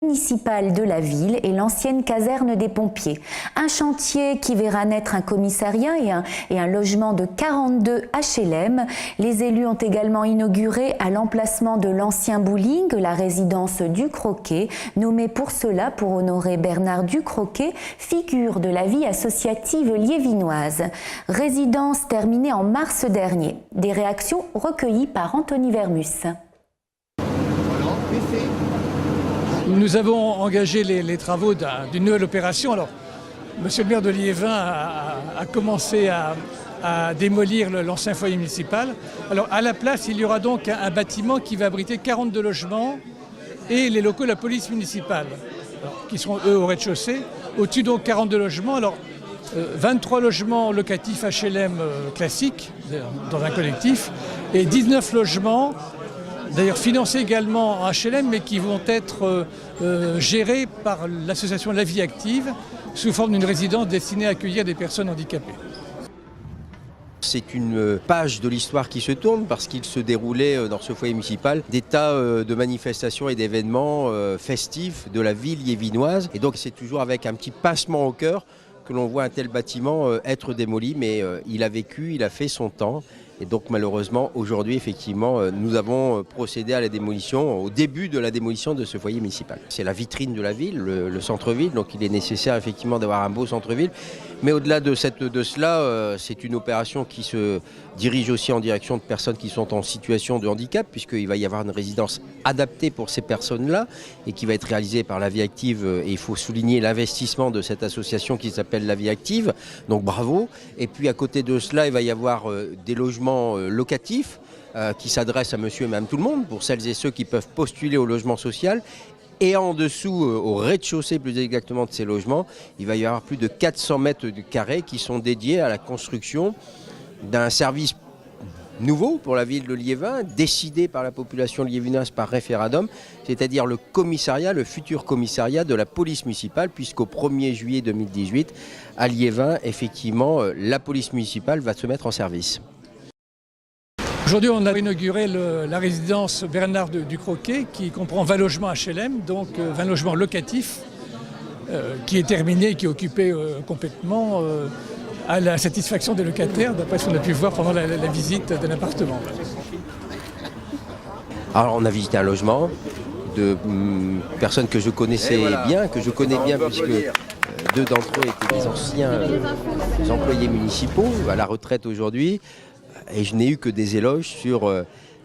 municipale de la ville et l'ancienne caserne des pompiers. Un chantier qui verra naître un commissariat et un logement de 42 HLM. Les élus ont également inauguré à l'emplacement de l'ancien bowling la résidence du Croquet, nommée pour cela pour honorer Bernard Ducroquet, figure de la vie associative liévinoise. Résidence terminée en mars dernier. Des réactions recueillies par Anthony Vermus. Nous avons engagé les travaux d'une nouvelle opération. Alors, monsieur le maire de Liévin a commencé à démolir l'ancien foyer municipal. Alors, à la place, il y aura donc un bâtiment qui va abriter 42 logements et les locaux de la police municipale, qui seront eux au rez-de-chaussée. Au-dessus, donc, 42 logements. Alors, 23 logements locatifs HLM classiques dans un collectif et 19 logements d'ailleurs financés également en HLM, mais qui vont être gérés par l'association La Vie Active sous forme d'une résidence destinée à accueillir des personnes handicapées. C'est une page de l'histoire qui se tourne parce qu'il se déroulait dans ce foyer municipal des tas de manifestations et d'événements festifs de la ville liévinoise. Et donc c'est toujours avec un petit pincement au cœur que l'on voit un tel bâtiment être démoli, mais il a vécu, il a fait son temps. Et donc malheureusement, aujourd'hui, effectivement, nous avons procédé à la démolition, au début de la démolition de ce foyer municipal. C'est la vitrine de la ville, le centre-ville, donc il est nécessaire effectivement d'avoir un beau centre-ville. Mais au-delà de cela, c'est une opération qui se dirige aussi en direction de personnes qui sont en situation de handicap, puisqu'il va y avoir une résidence adaptée pour ces personnes-là et qui va être réalisée par La Vie Active. Et il faut souligner l'investissement de cette association qui s'appelle La Vie Active, donc bravo. Et puis à côté de cela, il va y avoir des logements locatifs qui s'adressent à monsieur et madame tout le monde, pour celles et ceux qui peuvent postuler au logement social. Et en dessous, au rez-de-chaussée plus exactement de ces logements, il va y avoir plus de 400 mètres carrés qui sont dédiés à la construction d'un service nouveau pour la ville de Liévin, décidé par la population liévinoise par référendum, c'est-à-dire le commissariat, le futur commissariat de la police municipale, puisqu'au 1er juillet 2018, à Liévin, effectivement, la police municipale va se mettre en service. Aujourd'hui, on a inauguré la résidence Bernard Ducroquet qui comprend 20 logements HLM, donc 20 logements locatifs, qui est terminé et qui est occupé complètement à la satisfaction des locataires, d'après ce qu'on a pu voir pendant la visite de l'appartement. Alors on a visité un logement de personnes que je connaissais bien, que je connais bien puisque deux d'entre eux étaient des anciens employés municipaux à la retraite aujourd'hui. Et je n'ai eu que des éloges sur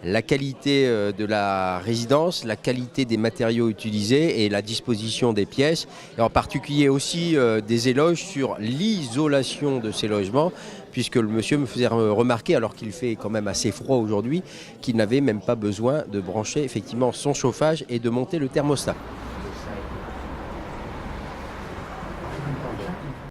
la qualité de la résidence, la qualité des matériaux utilisés et la disposition des pièces. Et en particulier aussi des éloges sur l'isolation de ces logements, puisque le monsieur me faisait remarquer, alors qu'il fait quand même assez froid aujourd'hui, qu'il n'avait même pas besoin de brancher effectivement son chauffage et de monter le thermostat.